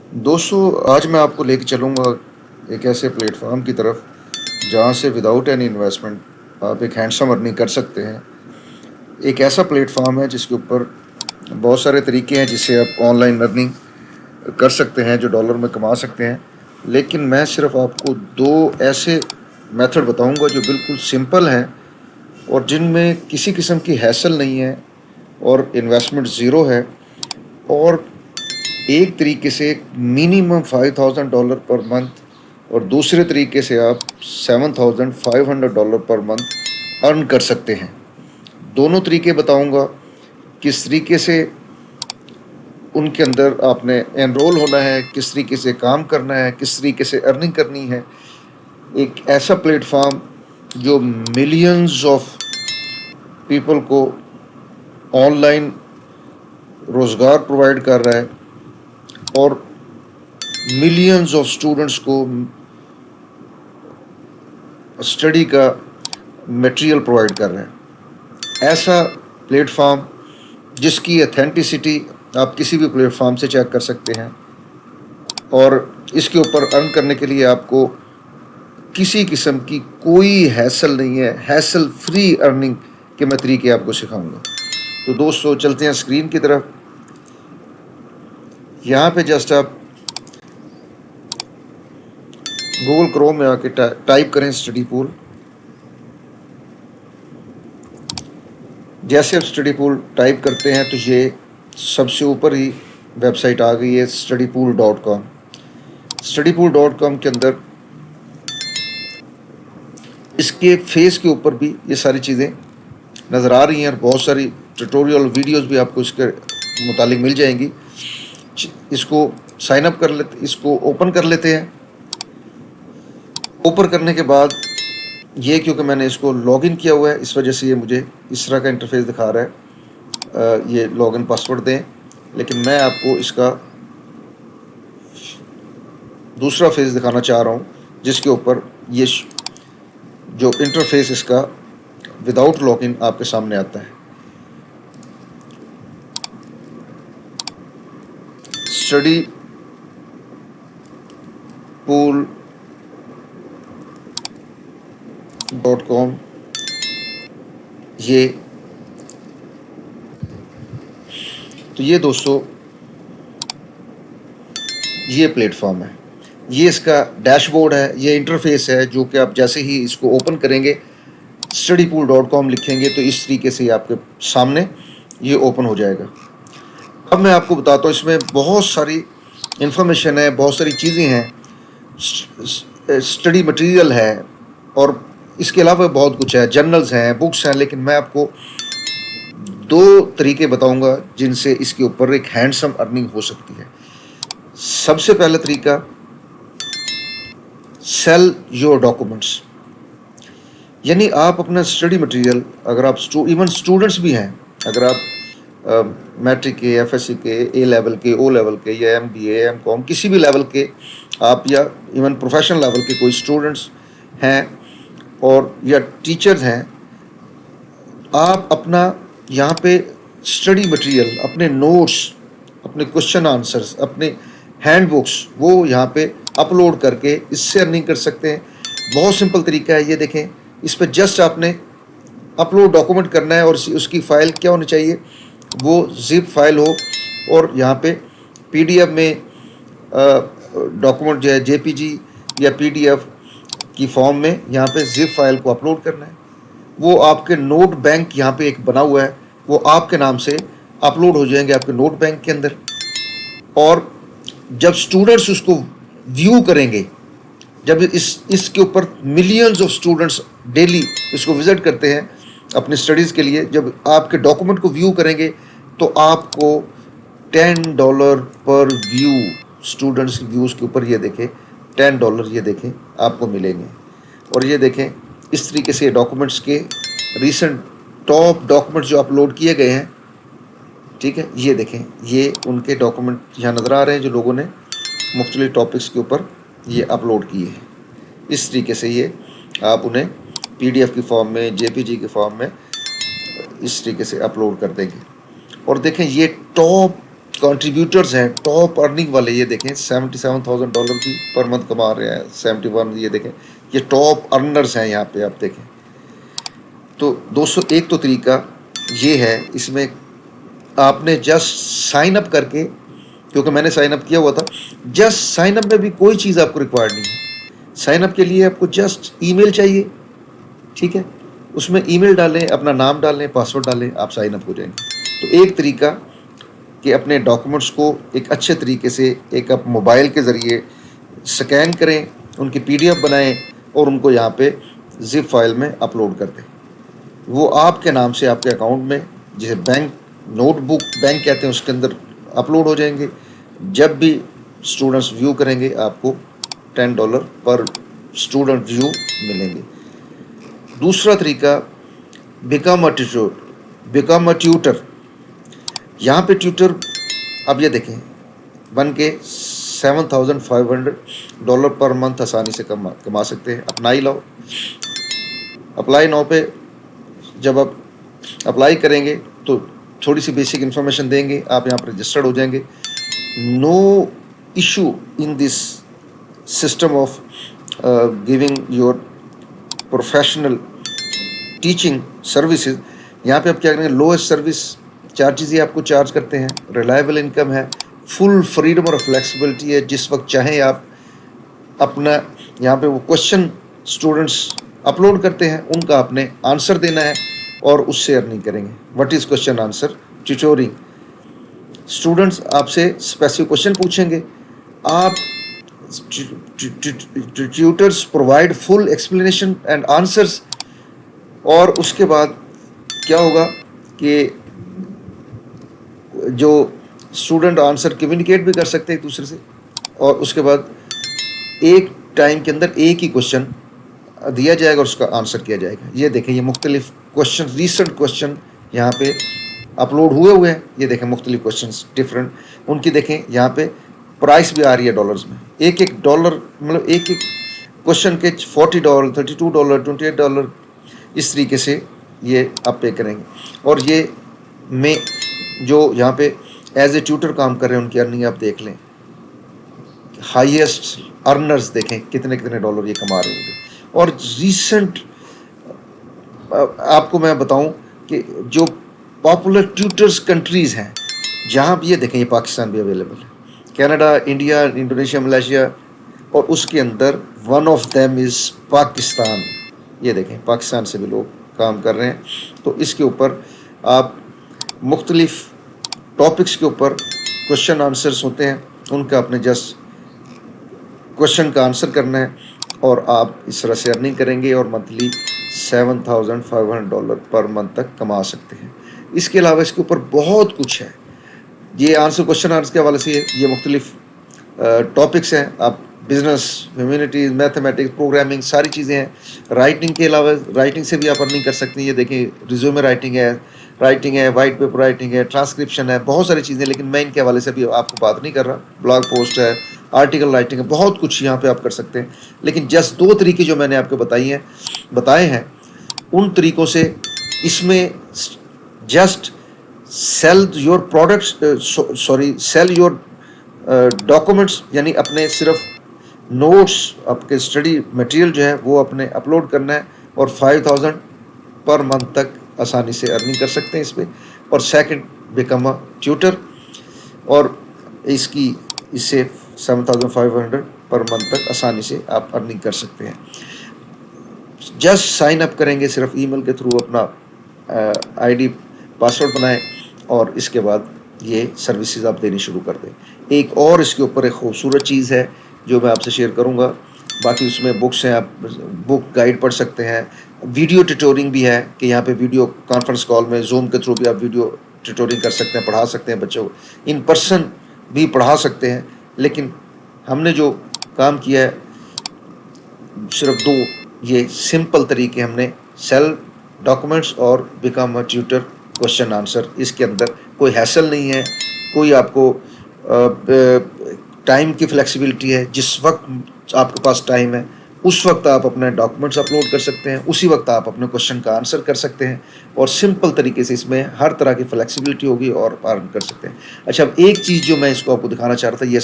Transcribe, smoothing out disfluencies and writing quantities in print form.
दोस्तों, आज मैं आपको लेके चलूँगा एक ऐसे प्लेटफ़ॉर्म की तरफ जहाँ से विदाउट एनी इन्वेस्टमेंट आप एक हैंडसम अर्निंग कर सकते हैं। एक ऐसा प्लेटफ़ॉर्म है जिसके ऊपर बहुत सारे तरीके हैं जिससे आप ऑनलाइन अर्निंग कर सकते हैं, जो डॉलर में कमा सकते हैं। लेकिन मैं सिर्फ़ आपको 2 ऐसे मेथड बताऊँगा जो बिल्कुल सिंपल हैं और जिनमें किसी किस्म की हैसल नहीं है और इन्वेस्टमेंट ज़ीरो है, और एक तरीके से मिनिमम $5,000 पर मंथ और दूसरे तरीके से आप $7,500 पर मंथ अर्न कर सकते हैं। दोनों तरीके बताऊंगा, किस तरीके से उनके अंदर आपने एनरोल होना है, किस तरीके से काम करना है, किस तरीके से अर्निंग करनी है। एक ऐसा प्लेटफॉर्म जो मिलियंस ऑफ पीपल को ऑनलाइन रोज़गार प्रोवाइड कर रहा है और मिलियंस ऑफ स्टूडेंट्स को स्टडी का मटेरियल प्रोवाइड कर रहे हैं। ऐसा प्लेटफॉर्म जिसकी अथेंटिसिटी आप किसी भी प्लेटफॉर्म से चेक कर सकते हैं, और इसके ऊपर अर्न करने के लिए आपको किसी किस्म की कोई हैसल नहीं है। हैसल फ्री अर्निंग के मैं तरीके आपको सिखाऊंगा। तो दोस्तों, चलते हैं स्क्रीन की तरफ। यहाँ पे जस्ट आप गूगल क्रोम में आके टाइप करें स्टडी पूल। जैसे आप स्टडी पूल टाइप करते हैं तो ये सबसे ऊपर ही वेबसाइट आ गई है, studypool.com। studypool.com के अंदर इसके फेस के ऊपर भी ये सारी चीज़ें नज़र आ रही हैं और बहुत सारी ट्यूटोरियल वीडियोस भी आपको इसके मुतालिक मिल जाएंगी। इसको साइन अप कर लेते, इसको ओपन कर लेते हैं। ओपन करने के बाद ये, क्योंकि मैंने इसको लॉगिन किया हुआ है, इस वजह से ये मुझे इस तरह का इंटरफेस दिखा रहा है। ये लॉगिन पासवर्ड दें, लेकिन मैं आपको इसका दूसरा फेस दिखाना चाह रहा हूँ जिसके ऊपर ये जो इंटरफेस इसका विदाउट लॉगिन आपके सामने आता है। स्टडी पूल .com, ये तो ये दोस्तों ये प्लेटफॉर्म है, ये इसका डैशबोर्ड है, ये इंटरफेस है जो कि आप जैसे ही इसको ओपन करेंगे, studypool.com लिखेंगे तो इस तरीके से आपके सामने ये ओपन हो जाएगा। अब मैं आपको बताता हूँ, इसमें बहुत सारी इंफॉर्मेशन है, बहुत सारी चीज़ें हैं, स्टडी मटेरियल है और इसके अलावा बहुत कुछ है, जर्नल्स हैं, बुक्स हैं। लेकिन मैं आपको 2 तरीके बताऊंगा जिनसे इसके ऊपर एक हैंडसम अर्निंग हो सकती है। सबसे पहला तरीका, सेल योर डॉक्यूमेंट्स। यानी आप अपना स्टडी मटेरियल, अगर आप इवन स्टूडेंट्स भी हैं, अगर आप मैट्रिक के, एफएससी के, ए लेवल के, ओ लेवल के, या एमबीए, एमकॉम, किसी भी लेवल के आप, या इवन प्रोफेशनल लेवल के कोई स्टूडेंट्स हैं और या टीचर्स हैं, आप अपना यहाँ पे स्टडी मटेरियल, अपने नोट्स, अपने क्वेश्चन आंसर्स, अपने हैंड बुक्स, वो यहाँ पे अपलोड करके इससे अर्निंग कर सकते हैं। बहुत सिंपल तरीका है, ये देखें। इस पर जस्ट आपने अपलोड डॉक्यूमेंट करना है और उसकी फ़ाइल क्या होनी चाहिए, वो जिप फाइल हो, और यहाँ पे पीडीएफ में डॉक्यूमेंट जो है जेपीजी या पीडीएफ की फॉर्म में यहाँ पे जिप फाइल को अपलोड करना है। वो आपके नोट बैंक यहाँ पे एक बना हुआ है, वो आपके नाम से अपलोड हो जाएंगे आपके नोट बैंक के अंदर। और जब स्टूडेंट्स उसको व्यू करेंगे, जब इसके ऊपर मिलियंस ऑफ स्टूडेंट्स डेली इसको विज़िट करते हैं अपने स्टडीज़ के लिए, जब आपके डॉक्यूमेंट को व्यू करेंगे तो आपको $10 पर व्यू, स्टूडेंट्स व्यूज़ के ऊपर ये देखें $10 ये देखें आपको मिलेंगे। और ये देखें, इस तरीके से डॉक्यूमेंट्स के रीसेंट टॉप डॉक्यूमेंट्स जो अपलोड किए गए हैं, ठीक है, ये देखें, ये उनके डॉक्यूमेंट यहाँ नज़र आ रहे हैं जो लोगों ने मुख्तलिफ टॉपिक्स के ऊपर ये अपलोड किए हैं। इस तरीके से ये आप उन्हें पीडीएफ की फॉर्म में, जेपीजी की फॉर्म में इस तरीके से अपलोड कर देंगे। और देखें, ये टॉप कंट्रीब्यूटर्स हैं टॉप अर्निंग वाले, ये देखें $77,000 भी पर मंथ कमा रहे हैं, 71, ये देखें ये टॉप अर्नर्स हैं यहाँ पे आप देखें। तो दोस्तों एक तो तरीका ये है, इसमें आपने जस्ट साइन अप करके, क्योंकि मैंने साइन अप किया हुआ था, जस्ट साइन अप में भी कोई चीज़ आपको रिक्वायर्ड नहीं है। साइन अप के लिए आपको जस्ट ईमेल चाहिए, ठीक है, उसमें ईमेल डालें, अपना नाम डालें, पासवर्ड डालें, आप साइन अप हो जाएंगे। तो एक तरीका कि अपने डॉक्यूमेंट्स को एक अच्छे तरीके से एक आप मोबाइल के ज़रिए स्कैन करें, उनकी PDF बनाएं और उनको यहाँ पे जिप फाइल में अपलोड कर दें। वो आपके नाम से आपके अकाउंट में, जिसे बैंक नोटबुक बैंक कहते हैं, उसके अंदर अपलोड हो जाएंगे। जब भी स्टूडेंट्स व्यू करेंगे आपको $10 पर स्टूडेंट व्यू मिलेंगे। दूसरा तरीका, बिकम अ ट्यूटर। यहाँ पे ट्यूटर अब ये देखें बन के $7,500 पर मंथ आसानी से कमा सकते हैं। अपना ही लाओ, अप्लाई नाउ पे जब आप अप्लाई करेंगे तो थोड़ी सी बेसिक इन्फॉर्मेशन देंगे, आप यहाँ पर रजिस्टर्ड हो जाएंगे। No issue in this system of giving your professional teaching services. यहाँ पे आप क्या करेंगे, लोएस्ट सर्विस चार्जेस ही आपको चार्ज करते हैं, रिलायबल इनकम है, फुल फ्रीडम और फ्लेक्सिबिलिटी है। जिस वक्त चाहें आप अपना यहाँ पे वो क्वेश्चन स्टूडेंट्स अपलोड करते हैं, उनका आपने आंसर देना है और उससे अर्निंग करेंगे। What is question answer tutoring. Students आपसे स्पेसिफिक क्वेश्चन पूछेंगे, आप tutors provide full explanation and answers. और उसके बाद क्या होगा कि जो स्टूडेंट आंसर कम्युनिकेट भी कर सकते हैं एक दूसरे से, और उसके बाद एक टाइम के अंदर एक ही क्वेश्चन दिया जाएगा और उसका आंसर किया जाएगा। ये देखें, ये मुख्तलिफ क्वेश्चन, रीसेंट क्वेश्चन यहाँ पे अपलोड हुए हैं। ये देखें मुख्तलिफ क्वेश्चन डिफरेंट, उनकी देखें यहाँ पे प्राइस भी आ रही है डॉलर्स में। एक एक डॉलर मतलब एक एक क्वेश्चन के $40, $32, $28, इस तरीके से ये आप पे करेंगे। और ये में जो यहाँ पे एज ए ट्यूटर काम कर रहे हैं उनकी अर्निंग आप देख लें, हाईएस्ट अर्नर्स देखें कितने कितने डॉलर ये कमा रहे हैं। और रीसेंट आपको मैं बताऊं कि जो पॉपुलर ट्यूटर्स कंट्रीज़ हैं, जहाँ भी ये देखें, ये पाकिस्तान भी अवेलेबल है, कनाडा, इंडिया, इंडोनेशिया, मलेशिया, और उसके अंदर one of them is Pakistan. ये देखें पाकिस्तान से भी लोग काम कर रहे हैं। तो इसके ऊपर आप मुख्तलिफ टॉपिक्स के ऊपर क्वेश्चन आंसर्स होते हैं, उनका आपने जस्ट क्वेश्चन का आंसर करना है और आप इस तरह से अर्निंग करेंगे और मंथली $7,500 पर मंथ तक कमा सकते हैं। इसके अलावा इसके ऊपर बहुत कुछ है। ये आंसर क्वेश्चन आंसर के हवाले से ये मुख्तलिफ टॉपिक्स हैं। आप बिजनेस, ह्यूमैनिटीज़, मैथमेटिक्स, प्रोग्रामिंग, सारी चीज़ें हैं। राइटिंग के अलावा राइटिंग से भी आप अर्निंग कर सकते हैं। ये देखें रिज्यूमे राइटिंग है, वाइट पेपर राइटिंग है, ट्रांसक्रिप्शन है, बहुत सारी चीज़ें, लेकिन मैं इनके हवाले से भी आपको बात नहीं कर रहा। ब्लॉग पोस्ट है, आर्टिकल राइटिंग है, बहुत कुछ यहाँ पे आप कर सकते हैं। लेकिन जस्ट 2 तरीके जो मैंने आपको बताए हैं, उन तरीक़ों से इसमें just sell your products, sell your documents, यानी अपने सिर्फ नोट्स, आपके स्टडी मटेरियल जो है वो अपने अपलोड करना है और 5,000 पर मंथ तक आसानी से अर्निंग कर सकते हैं इस पर। और सेकंड, बिकम अ ट्यूटर, और इससे 7,500 पर मंथ तक आसानी से आप अर्निंग कर सकते हैं। जस्ट साइन अप करेंगे सिर्फ ईमेल के थ्रू, अपना आईडी पासवर्ड बनाएं और इसके बाद ये सर्विसेज आप देनी शुरू कर दें। एक और इसके ऊपर एक खूबसूरत चीज़ है जो मैं आपसे शेयर करूंगा। बाकी उसमें बुक्स हैं, आप बुक गाइड पढ़ सकते हैं। वीडियो ट्यूटोरिंग भी है कि यहाँ पे वीडियो कॉन्फ्रेंस कॉल में जूम के थ्रू भी आप वीडियो ट्यूटोरिंग कर सकते हैं, पढ़ा सकते हैं बच्चों को, इन पर्सन भी पढ़ा सकते हैं। लेकिन हमने जो काम किया है सिर्फ 2 ये सिंपल तरीके हमने, सेल डॉक्यूमेंट्स और become a tutor question answer. इसके अंदर कोई हैसल नहीं है, कोई आपको टाइम की फ्लेक्सिबिलिटी है। जिस वक्त आपके पास टाइम है उस वक्त आप अपने डॉक्यूमेंट्स अपलोड कर सकते हैं, उसी वक्त आप अपने क्वेश्चन का आंसर कर सकते हैं और सिंपल तरीके से इसमें हर तरह की फ्लेक्सिबिलिटी होगी और अर्न कर सकते हैं। अच्छा, अब एक चीज़ जो मैं इसको आपको दिखाना चाह रहा था, ये